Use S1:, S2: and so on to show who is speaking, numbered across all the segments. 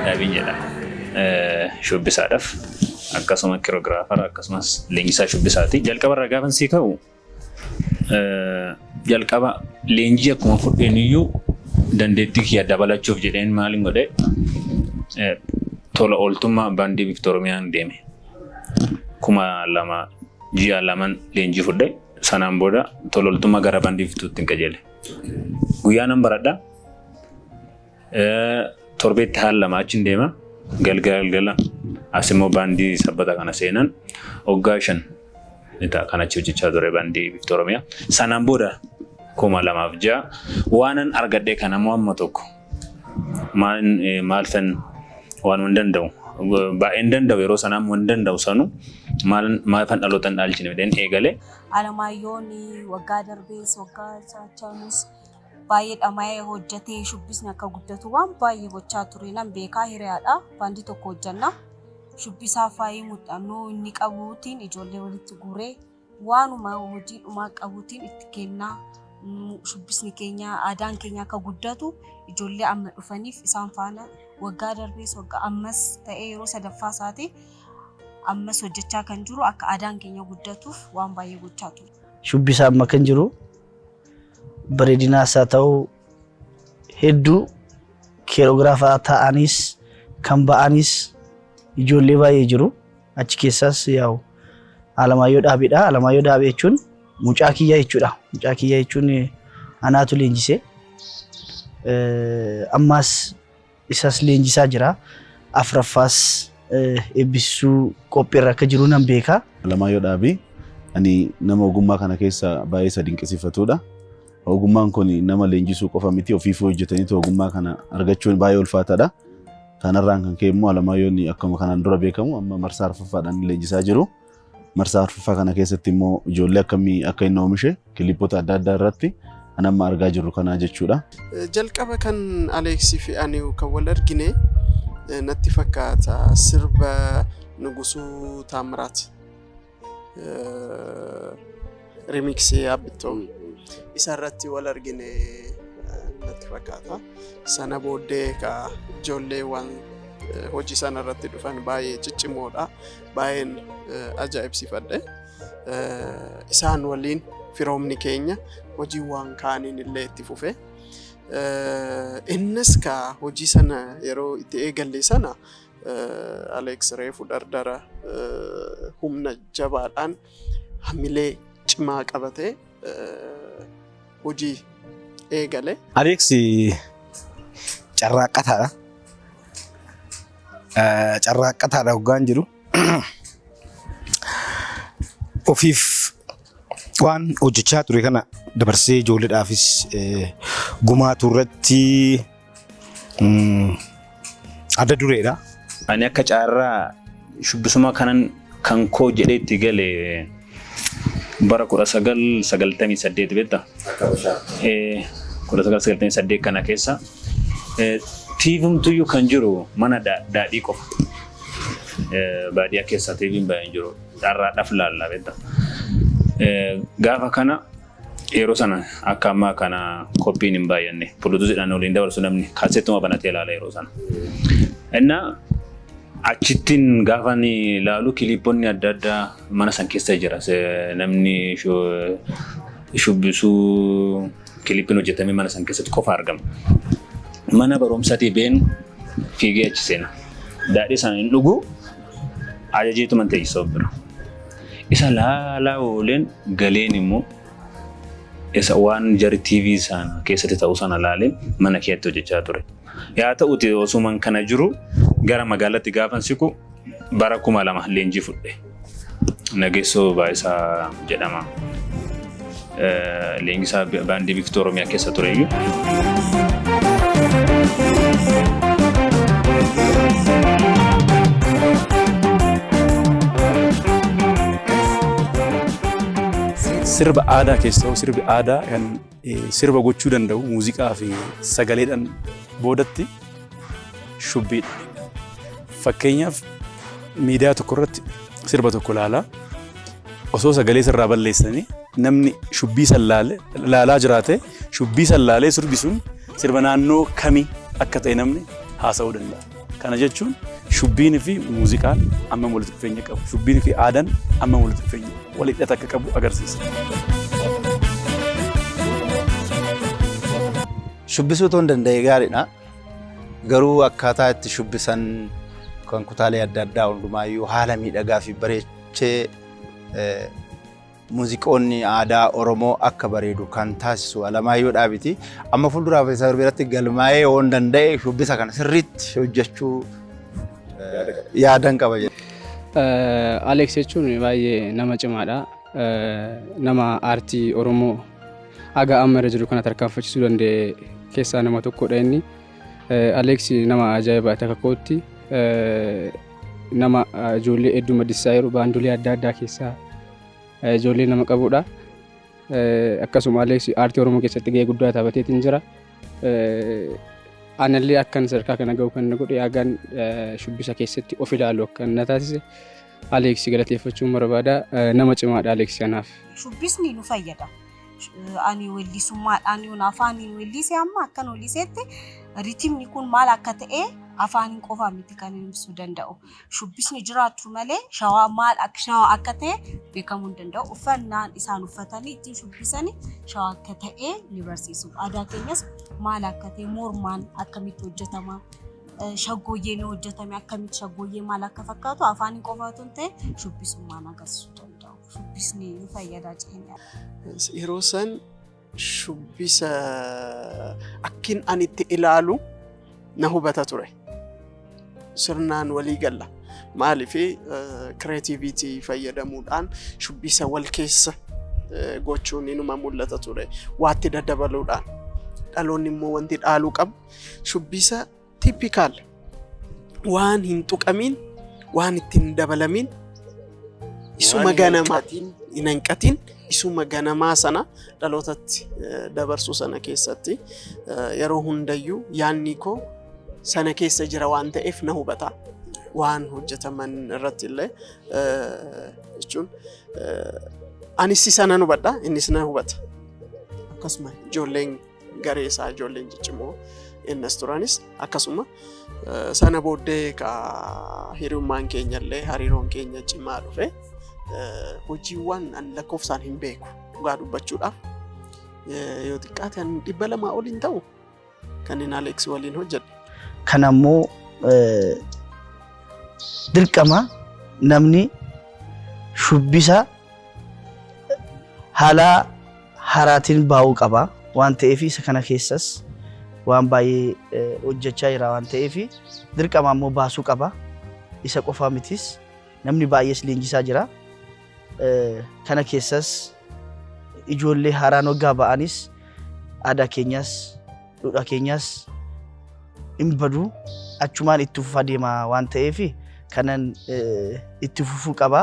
S1: Dhaabiin jedhama. Shubbisaadhaaf akkasuma kiroogiraafara akkasumas leenjisaa shubbisaati. Jalqaba irraa gaafan sii ka'u jalqaba leenjii akkuma fudheen iyyuu dandeettii kiyya dabalachuuf jedheen maaliin godhe tola ooltummaa baandii Viktooromiyaan deeme. 2002 ji'a lamaan leenjii fudhe sanaan booda tola ooltummaa gara baandii Viktuutti qajeele. Guyyaa nan baradha. Torbeetti haal lama achiin deema. Galgala asimmoo baandii sabbata kana seenan waggaa 5 kan achi hojjechaa ture baandii Viktooromiyaa. Sanaan booda 2006 waanan argadhe kana amma tokko maal fen waan hin danda'u baay'een danda'u yeroo sanaan waan danda'u sanu maal fan dhalootan dhaalchine midhaan eegale.
S2: Alamaayyoon waggaa darbees waggaa chaachaanus baay'ee dhama'ee hojjetee shubbisni akka guddatu waan baay'ee gochaa ture nan beekaa hiriyaadha. Baandii tokko hojjanna. Shubbisaa faayii muuxannoo inni qabuutiin ijoollee walitti guuree waanuma hojii dhumaa qabuutiin itti kennaa. Shubbisni keenya aadaan keenya akka guddatu ijoollee amma dhufaniif isaan faana waggaa darbees waggaa ammas ta'ee yeroo sadaffaa isaati ammas hojjechaa kan jiru akka aadaan keenya guddatuuf waan baay'ee gochaa ture.
S3: Shubbisaa amma kan jiru bareedinaas haa ta'u hedduu kiroogiraafaa ta'anis kan ba'anis ijoollee baay'ee jiru. Achi keessaas yaa'u Alamaayyoo Dhaabeedha. Alamaayyoo Dhaabee jechuun mucaa kiyyaa jechuudha. Mucaa kiyyaa jechuun anaatu leenjisee ammas isas leenjisaa jira. Afraffaas eebbisuu qophiirra akka jiru nan beeka.
S4: Alamaayyoo Dhaabee ani nama ogummaa kana keessa baay'ee isa dinqisiifatudha. Ogummaan kun nama leenjisuu qofa miti ofiif hojjetanii ogummaa kana argachuun baay'ee ulfaataadha. Kanarraan kan ka'e immoo Alamaayyoon akkuma kanaan dura beekamu amma marsaa arfaffaadhaan leenjisaa jiru. Marsaa arfaffaa kana keessatti immoo ijoollee akkamii akka inni oomishe kilipoota adda addaa irratti anamma argaa jirru kana jechuudha.
S5: Jalqaba kan Aleeksii fi ani kan wal argine natti fakkaata sirba Nugusuu Taamiraat remixii Abbittoo isa irratti wal argine natti fakkaata. Sana booddee ka ijoollee waan hojii sana irratti dhufan baay'ee ciccimoodha. Baay'een ajaa'ibsiifadhe. Isaan waliin firoomni keenya hojiiwwan kaaniin illee itti fufe. Innis ka hojii sana yeroo itti eegalle sana Aleeks reefu dardara humna jabaadhaan hamilee cimaa qabatee hojii eegale.
S6: Aleeks carraaqqataadha. Carraaqqataadha hoggaan jiru. Ofiif waan hojjechaa ture kana dabarsee ijoolleedhaafis gumaatu irratti adda dureedha.
S1: Ani akka caarraa shubbisuma kanan kan koo jedhee itti gale bara 1998 beektaa? 1998 kana keessa tiivumtuyyuu kan jiru mana daadhii qofa. Baadiyyaa keessa tiiviin baay'een jiru. Dharraadhaaf laallaa beektaa? Gaafa kana yeroo sana akka ammaa kana koppiin hin baay'anne Bluetooth waliin dabarsu namni kaasettuma banatee ilaala yeroo sana. Innaa achittiin gaafa ni ilaalu kilipoonni adda addaa mana san keessa jira. Namni shubbisuu kilipiin hojjetamee mana san keessatti qofa argama. Mana barumsaatii been fiigee achi seena. Daadhii sana hin dhugu ajajeetu man teessoo bira. Isa laalaa ooleen galeen immoo isa waan jari TV sana keessatti ta'uu sana laaleen mana keetti hojjechaa ture. Yaa ta'uti osuman kana jiru gara magaalaatti gaafan siqu bara 2002 leenjii fudhe. Nageessoo Baayisaa jedhama. Leenjisaa baandii Viktooromiyaa keessa ture iyyuu.
S6: Sirba aadaa keessaa sirbi aadaa kan sirba gochuu danda'u muuziqaa fi sagaleedhaan boodatti shubbiidha. Fakkeenyaaf miidiyaa tokko irratti sirba tokko ilaalaa osoo sagalee sirraa balleessanii namni shubbii san laalaa jiraate shubbii san laalee sirbi sun sirba naannoo kamii akka ta'e namni haasa'uu danda'a. Kana jechuun shubbiinii fi muuziqaan amma walitti dhufeenya qabu. Shubbiinii fi aadaan amma walitti dhufeenya walitti hidhata akka qabu agarsiisa.
S7: Shubbisuu otoo hin danda'e gaariidha. Garuu akkaataa itti shubbisan kan kutaalee adda addaa hundumaayyuu haala miidhagaa fi bareechee muuziqoonni aadaa Oromoo akka bareedu kan taasisu Alamaayyoo Dhaabiti. Amma fuulduraaf isa biratti galmaa'ee yoo hin danda'e shubbisa kana sirriitti hojjechuu yaadan qaba jedha.
S8: Alex jechuun baay'ee nama cimaadha. Nama aartii Oromoo aga amma irra jiru kana tarkaanfachisuu danda'e keessaa nama tokkodha inni. Alex nama ajaa'ibaa akka kootti nama ijoollee hedduu maddisaa jiru baandolee adda addaa keessaa ijoollee nama qabudha. Akkasuma Alex aartii Oromoo keessatti gahee guddaa taphateetiin jira. Anallee akkan sadarkaa kana gahu kan godhe agaan shubbisa keessatti of ilaalu akkan na taasise Alex galateeffachuun barbaada. Nama cimaadha Alex kanaaf.
S2: Shubbisni nu fayyada. Ani weellisummaadhaan yoon afaaniin weellisee amma akkan weelliseetti riitimni kun maal akka ta'e afaaniin qofaa miti kan ibsuu danda'u. Shubbisni jiraachuu malee shawaa maal akka shawaa akka ta'e beekamuu hin danda'u. Uffannaan isaan uffatanii ittiin shubbisanii shawaa akka ta'e ni barsiisu. Aadaa keenyas maal akka ta'e mormaan akkamitti hojjetama. Shaggooyyeen hojjetame akkamitti shaggooyyee maal akka fakkaatu afaaniin qofaa otoo hin ta'e shubbisummaan agarsiisuu danda'u. Shubbisni nu fayyada jechuudha.
S5: Yeroo san shubbisa akkin ani itti ilaalu na hubata ture. Sirnaan walii galla. Maaliif creativity fayyadamuudhaan shubbisa wal keessa gochuun inuma mul'ata ture. Waatti daddabaluudhaan dhaloonni immoo wanti dhaaluu qabu shubbisa typical waan hin tuqamin waan ittiin dabalamin isuma ganamaatiin hin hanqatin isuma ganamaa sana dhalootatti dabarsuu sana keessatti yeroo hundayyuu yaanni koo sana keessa jira waan ta'eef na hubata waan hojjetaman irratti illee jechuun anis sana nu hubadha innis na hubata akkasuma ijoolleen garee isaa ijoolleen ciccimoo innas turanis akkasuma sana booddee ka hiriyummaan keenya illee hariiroon keenya cimaa dhufe hojiiwwan an lakkoofsaan hin beeku dhugaa dubbachuudhaaf yoo xiqqaate an 200 ol hin ta'u kan inni Alex waliin hojjedhe.
S3: Kan ammoo dirqama namni shubbisa haala haraatiin baa'uu qaba waan ta'eef isa kana keessas waan baay'ee hojjechaa jira waan ta'eef dirqama ammoo baasuu qaba. Isa qofaa mitis namni baay'ees leenjisaa jira. Kana keessas ijoollee haaraan waggaa ba'anis aadaa keenyas duudhaa keenyas hin badu achumaan itti fufaa deema waan ta'eef kanan itti fufuu qaba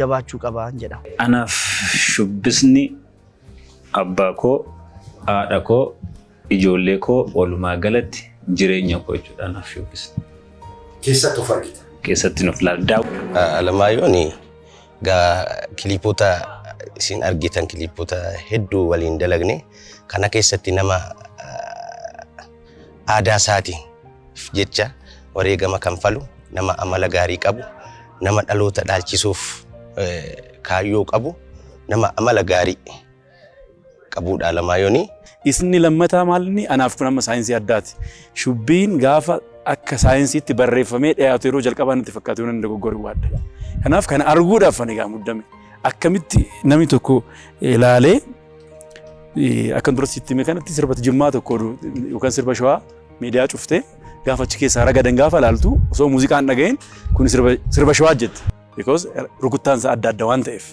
S3: jabaachuu qaba jedha.
S1: Anaaf shubbisni abbaa koo haadha koo ijoollee koo walumaa galatti jireenya koo jechuudha. Anaaf shubbisni
S9: keessatti of argita.
S1: Keessatti nuuf laaddaa.
S9: Alamaayoon kilipoota isin argitan kilipoota hedduu waliin dalagne kana keessatti nama aadaa isaatiin jecha wareegama kan falu nama amala gaarii qabu nama dhaloota dhaalchisuuf kaayyoo qabu nama amala gaarii qabudha Alamaayoon.
S6: Isni lammataa maalni anaaf kun amma saayinsii addaati. Shubbiin gaafa akka saayinsiitti barreeffamee dhiyaatu yeroo jalqabaa natti fakkaatu yoo nan dogoggoruu waadda. Kanaaf kana arguudhaaf ani gaa muddame. Akkamitti namni tokko ilaalee akkan duratti itti hime kanatti sirba Jimmaa tokko yookaan sirba Shawaa miidiyaa cuftee gaafa achi keessaa ragadan gaafa ilaaltu osoo muuziqaan dhaga'een kun sirba Shawaa jette. Because rukuttaan isaa adda adda waan ta'eef.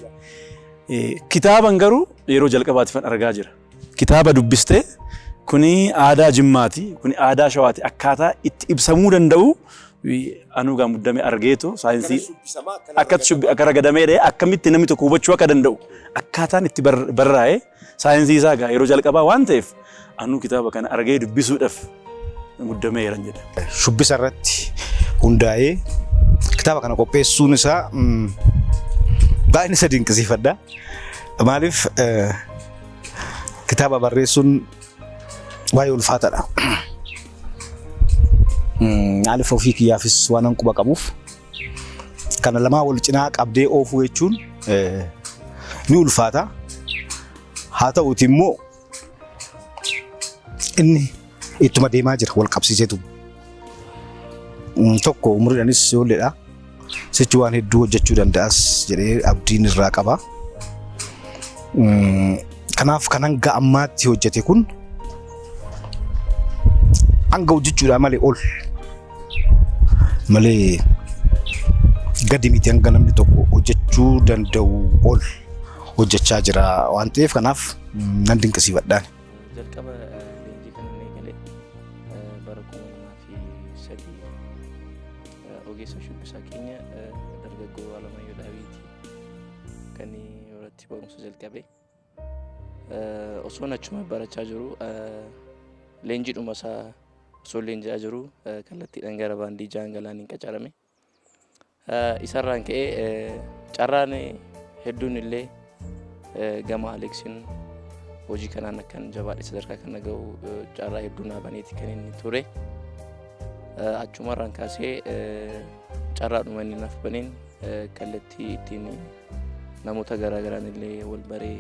S6: Kitaaban garuu yeroo jalqabaatiif argaa jira. Kitaaba dubbistee kuni aadaa Jimmaati, kuni aadaa Shawaati akkaataa itti ibsamuu danda'u anuu gaa muddame argeetu saayinsii akkatti shubbi akka ragadamee akkamitti namni tokko hubachuu akka danda'u akkaataan itti barraa'ee saayinsii isaa gaa yeroo jalqabaa waan ta'eef anuu kitaaba kana argee dubbisuudhaaf muddamee jiran jedha.
S9: Shubbisa irratti hundaa'ee kitaaba kana qopheessuun isaa baay'ee isa dinqisiifadha. Maaliif kitaaba barreessuun baay'ee ulfaataadha.
S10: Maaliif ofii kiyyaafis waan an quba qabuuf kana lamaa wal cinaa qabdee oofuu jechuun ni ulfaata. Haa ta'uuti immoo inni ittuma deemaa jira wal qabsiiseetu. Tokko umriidhaanis ijoolleedha. Sichi waan hedduu hojjechuu danda'as jedhee abdiin irraa qaba. Kanaaf kan hanga ammaatti hojjete kun hanga hojjechuudha malee ol malee gadi miti hanga namni tokko hojjechuu danda'u ol hojjechaa jira waan ta'eef kanaaf nan dinqisiifadhaan.
S11: Jalqaba leenjii kana eegalee bara 2003 ogeessa shubbisaa keenya dargaggoo Alamaayyoo Daawiiti kan irratti barumsa jalqabe. Osoo achuma barachaa jiru leenjiidhuma isaa osoo leenji'aa jiru kallattiidhaan gara baandii Jaangalaaniin qacarame. Isarraan ka'ee carraan hedduun illee gama Aleksiin hojii kanaan akkan jabaadhe sadarkaa kana ga'u carraa hedduu naabaneeti kan inni ture. Achumarraan kaasee carraadhuma inni naaf baneen kallattii ittiin namoota garaagaraan illee wal baree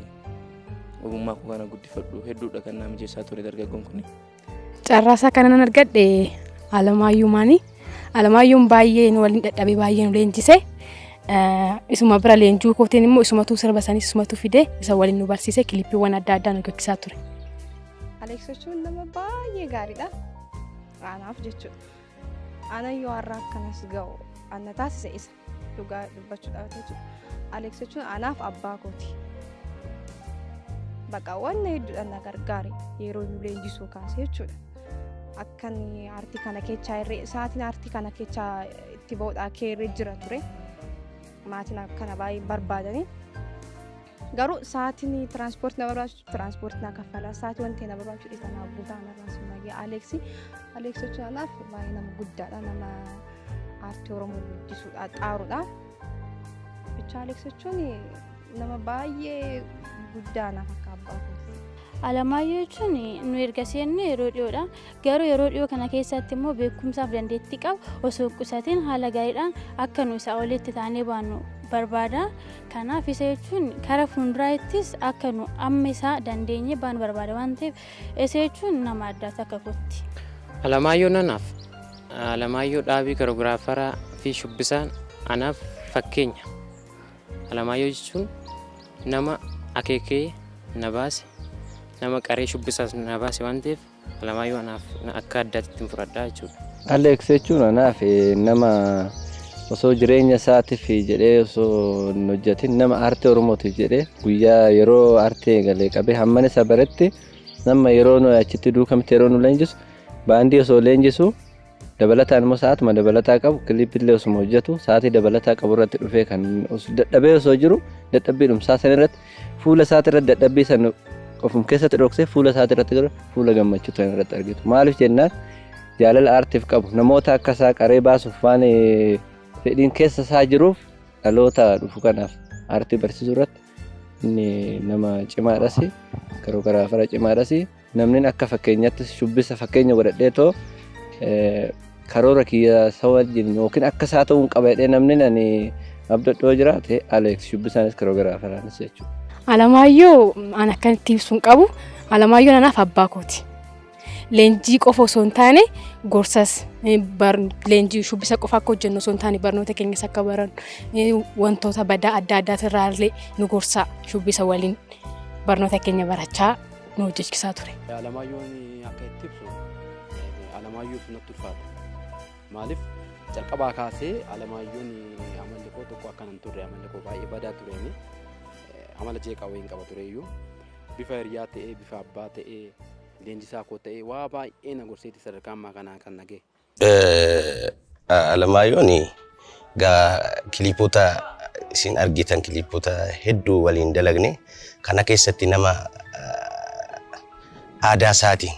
S11: ogummaa koo kana guddifadhu hedduudha kan naa mijeessaa ture dargaggoon kun.
S12: Carraa isaa kanan argadhe Alamaayyuumaani. Alamaayyuun baay'ee nu waliin dadhabee baay'ee nu leenjise. Isuma bira leenjuu kootiin immoo isumatu sirba sanis isumatu fide isa waliin nu barsiise kilippiiwwan adda addaa nu gaggeessaa ture.
S13: Aleeks jechuun nama baay'ee gaariidha. Anaaf jechuudha. Ana yoo har'a akkanas ga'u ana taasise isa dhugaa dubbachuudhaaf jechuudha. Aleeks jechuun anaaf abbaa kooti. Bakka waan hedduudhaan na gargaare yeroo nu leenjisuu kaasee jechuudha. Akkan aartii kana keechaa irree sa'aatiin aartii kana keechaa itti ba'uudhaa keerree jira ture. Maatiin akkana baay'ee barbaadanii. Garuu sa'aatiin tiraanspoortii na barbaachisu tiraanspoortii na kaffalaa sa'aatii wanti na barbaachisu dhiisa na guutaa na raasummaa Aleeks jechuun anaaf baay'ee nama guddaadha nama aartii Oromoo guddisuudha xaaruudha. Bicha Aleeks jechuun nama baay'ee guddaa naaf akka abbaa kooti.
S14: Alamaayyoo jechuun nu erga seenne yeroo dhiyoodha. Garuu yeroo dhiyoo kana keessatti immoo beekumsaaf dandeettii qabu osoo qusatiin haala gaariidhaan akka nu isaa olitti taanee baanu barbaada. Kanaaf isa jechuun karaa fuulduraattis akka nu amma isaa dandeenye baanu barbaada waan ta'eef isa jechuun nama addaati akka kootti.
S15: Alamaayyoo anaaf Alamaayyoo dhaabii koreograafaraa fi shubbisaan anaaf fakkeenya. Alamaayyoo jechuun nama akeekee na baase nama qaree shubbisaas na baase waan ta'eef Alamaayyoo anaaf akka addaatti fudhadhaa jechuudha.
S16: Aleeks jechuun anaaf nama osoo jireenya isaatiif jedhee osoo hin hojjetin nama aartii Oromootiif jedhee guyyaa yeroo aartii eegalee qabee hamman isa baretti nama yeroo nu achitti duukamitti yeroo nu leenjisu baandii osoo leenjisu dabalataan immoo sa'aatuma dabalataa qabu kiliipillee osuma hojjetu sa'aatii dabalataa qabu irratti dhufee kan dadhabee osoo jiru dadhabbii dhumsaa san irratti fuula isaati irratti dadhabbii san ofum keessatti dhoksee fuula isaati irratti gara fuula gammachuu ta'an irratti argitu. Maaliif jennaan jaalala aartiif qabu namoota akka isaa qaree baasuuf waan fedhiin keessa isaa jiruuf dhaloota dhufu kanaaf aartii barsiisuu irratti inni nama cimaadhas koreograafara cimaadhas namni akka fakkeenyaatti shubbisa fakkeenya godhadhee too karoora kiyya isa wajjin yookiin akka isaa ta'uun qaba jedhee namni ani abdadhoo jiraate Aleeks shubbisaanis koreograafaraanis jechuudha.
S12: Alamaayyoo an akkanatti ibsuun qabu Alamaayyoo anaaf abbaa kooti. Leenjii qofa osoo hin taane gorsas leenjii shubbisa qofa akka hojjennu osoo hin taane barnoota keenyas akka barannu wantoota badaa adda addaatirraa illee nu gorsaa shubbisa waliin barnoota keenya barachaa nu hojjechiisaa ture.
S6: Alamaayyoon akka itti ibsu Alamaayyoof natti ulfaata. Maaliif jalqabaa kaasee Alamaayyoon amalli koo tokko akkan hin turre amalli koo baay'ee badaa tureeni amala jeeqaa wayiin qaba tureeyyuu bifa hiriyaa ta'ee bifa abbaa ta'ee leenjisaa koo ta'ee waa baay'ee na gorseeti sadarkaa ammaa kanaa kan nagee.
S9: Alamaayyoon kiliipota isin argitan kiliipota hedduu waliin dalagne kana keessatti nama aadaa isaatiin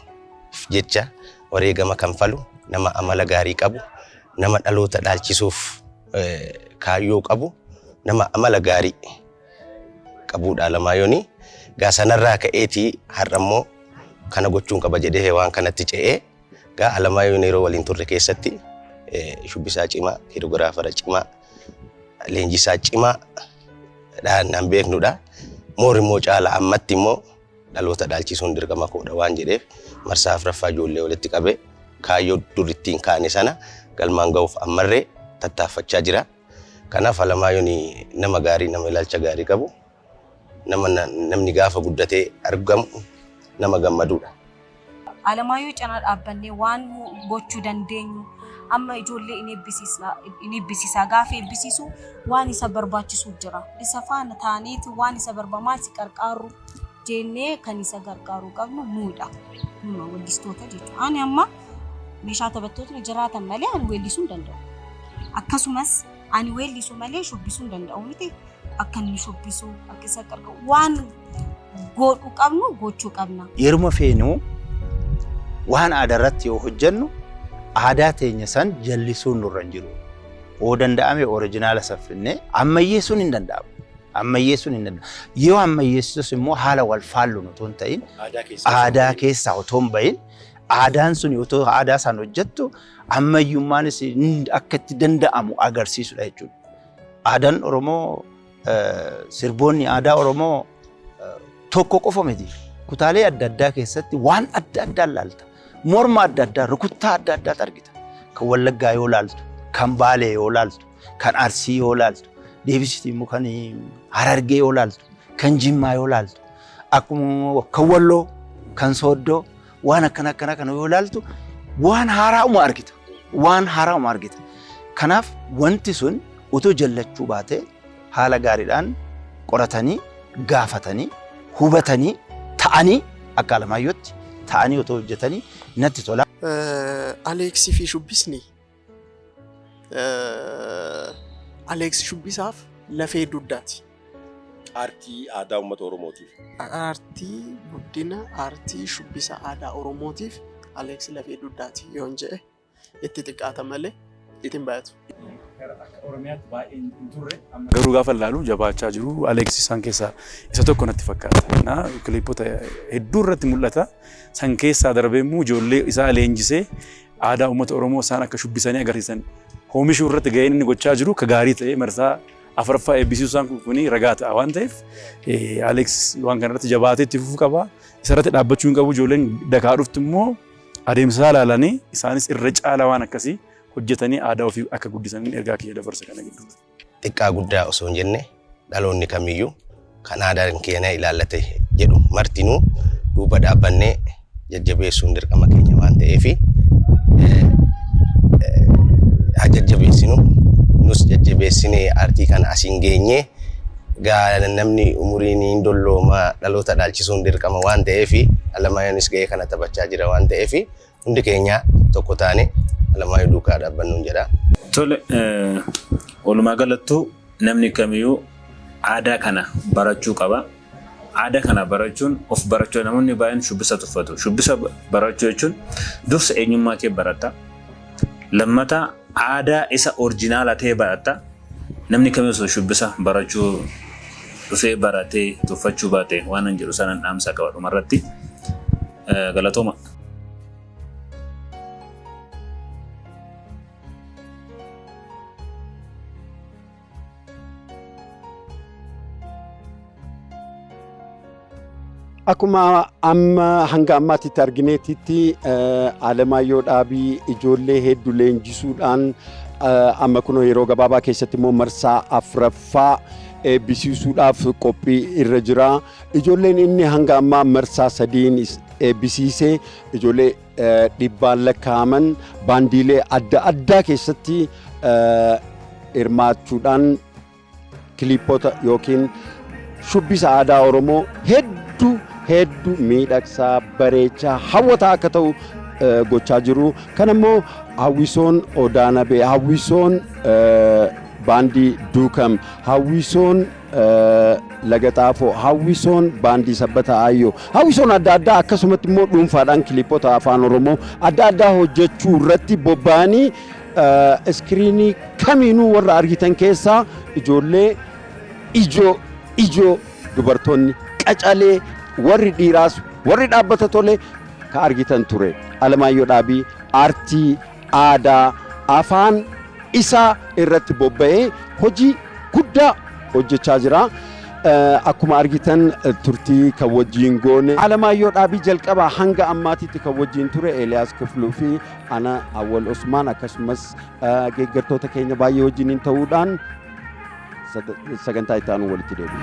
S9: jecha wareegama kanfalu nama amala gaarii qabu nama dhaloota dhaalchisuuf kaayyoo qabu nama amala gaarii qabudha Alamaayyoon. Sanarraa ka'eetii har'ammoo kana gochuun qaba jedhee waan kanatti ce'ee Gaa Alamaayoon yeroo waliin turre keessatti shubbisaa cimaa, kiroogiraafara cimaa, leenjisaa cimaa nan beeknudha. Moor immoo caala ammatti immoo dhaloota dhaalchisuun dirqama koodha waan jedheef marsaa afuraffaa ijoollee walitti qabee kaayyoo durittiin kaane sana galmaan ga'uuf ammarree tattaaffachaa jira. Kanaaf Alamaayoon nama gaarii, nama ilaalcha gaarii qabu, namni gaafa guddatee argamu nama gammaduudha.
S2: Alamaayyoo cinaa dhaabbannee waan gochuu dandeenyu amma ijoollee in eebbisiisaa gaafa eebbisiisu waan isa barbaachisu jira. Isa faana taaneeti waan isa barbaamaa si qarqaaru jennee kan isa gargaaru qabnu nuudha. Numa weellistoota jechuudha. Ani amma meeshaa taphattootni jiraatan malee ani weellisuu hin danda'u. Akkasumas ani weellisuu malee shubbisuu hin danda'u miti. Akka inni shubbisu akka isa qarqaaru waan godhu qabnu gochuu qabna.
S7: Yeruma feenuu waan aadaa irratti yoo hojjennu aadaa teenya san jallisuun nurra hin jiru. Oo danda'ame oriijinaala saffinee ammayyeessuun hin danda'amu. Ammayyeessuun hin danda'amu. Yoo ammayyeessus immoo haala wal faalluun otoo hin ta'in aadaa keessaa otoo hin bahin aadaan sun yoo aadaa san hojjettu ammayyummaanis akka itti danda'amu agarsiisudha jechuudha. Aadaan Oromoo sirboonni aadaa Oromoo tokko qofa miti. Kutaalee adda addaa keessatti waan adda addaa ilaalta. Morma adda addaa, rukuttaa adda addaa argita. Kan Wallaggaa yoo ilaaltu, kan Baalee yoo ilaaltu, kan Arsii yoo ilaaltu, deebisitii immoo kan Harargee yoo ilaaltu, kan Jimmaa yoo ilaaltu, akkuma kan Walloo, kan Sooddoo, waan akkana kana yoo ilaaltu waan haaraa'uma argita. Waan haaraa'uma argita. Kanaaf wanti sun utoo jallachuu baatee haala gaariidhaan qoratanii, gaafatanii, hubatanii, ta'anii akka Alamaayyootti ta'anii otoo hojjetanii natti tola.
S5: Aleeksii fi shubbisni Aleeksii shubbisaaf lafee dugdaati.
S17: Aartii aadaa uummata Oromootiif.
S5: Aartii guddina aartii shubbisa aadaa Oromootiif Aleeksii lafee dugdaati yoon jedhe itti xiqqaata malee ittiin baay'atu.
S6: Garuu gaafa ilaalu jabaachaa jiru Aleeksii isaan keessaa isa tokko natti fakkaata. Kiliipota hedduu irratti mul'ata. San keessaa darbee immoo ijoollee isaa leenjisee aadaa uummata Oromoo isaan akka shubbisanii agarsiisan oomishuu irratti gaheen inni gochaa jiru ka gaarii ta'ee marsaa afuraffaa eebbisiisuu isaan kun ragaa ta'a waan ta'eef Aleeksii waan kanarratti jabaatee itti fufuu qaba. Isarratti dhaabbachuu hin qabu. Ijoolleen dakaa dhuftu immoo adeemsa ilaalanii isaanis irra caala waan akkasii hojjetanii aadaa ofii akka guddisaniin ergaa kiyya dabarsa kana gidduu.
S9: Xiqqaa guddaa osoo hin jenne dhaloonni kamiyyuu kan aadaan keenya ilaallate jedhu martinuu duuba dhaabbannee jajjabeessuun dirqama keenya waan ta'eef haa jajjabeessinu nus jajjabeessinee aartii kana asiin geenyee gaa namni umuriin hin dollooma dhaloota dhaalchisuun dirqama waan ta'eef Alamaayyoonis gahee kana taphachaa jira waan ta'eef hundi keenya tokko taane Alamaayyoo duukaa dhaabbannuun jedha.
S1: Tole walumaa galattuu namni kamiyyuu aadaa kana barachuu qaba. Aadaa kana barachuun of barachuu namoonni baay'een shubbisa tuffatu. Shubbisa barachuu jechuun dursa eenyummaa kee baratta. Lammataa aadaa isa oriijinaala ta'e baratta. Namni kamiyyuu shubbisa barachuu dhufee baratee tuffachuu baate waan hin jiru sanan dhaamsa qaba dhumarratti. Galatooma.
S17: Akkuma amma hanga ammaatitti argineetitti Alamaayyoo Dhaabii ijoollee hedduu leenjisuudhaan amma kunoo yeroo gabaabaa keessatti immoo marsaa afuraffaa eebbisiisuudhaaf qophii irra jira. Ijoolleen inni hanga ammaa marsaa sadiin eebbisiisee ijoollee dhibbaan lakkaa'aman baandiilee adda addaa keessatti hirmaachuudhaan kiliipota yookiin shubbisa aadaa Oromoo hedduu miidhagsaa bareechaa hawwataa akka ta'u gochaa jiru. Kan immoo hawwisoon Odaanabee, hawwisoon baandii Duukam, hawwisoon Lagaxaafoo, hawwisoon baandii Sabbata Aayyoo, hawwisoon adda addaa akkasumatti immoo dhuunfaadhaan kiliipota afaan Oromoo adda addaa hojjechuu irratti bobba'anii iskiriinii kamiinuu warra argitan keessaa ijoollee ijoo dubartoonni qacalee warri dhiiraas warri dhaabbata tole ka argitan ture. Alamaayyoo Dhaabii aartii, aadaa, afaan isaa irratti bobba'ee hojii guddaa hojjechaa jira. Akkuma argitan turtii kan wajjin goone Alamaayyoo Dhaabii jalqabaa hanga ammaatitti kan wajjin ture Eeliyaas Kifluu fi ana Awwal Usmaan akkasumas deeggartoota keenya baay'ee wajjiniin ta'uudhaan sagantaa itti aanu walitti deebi'u.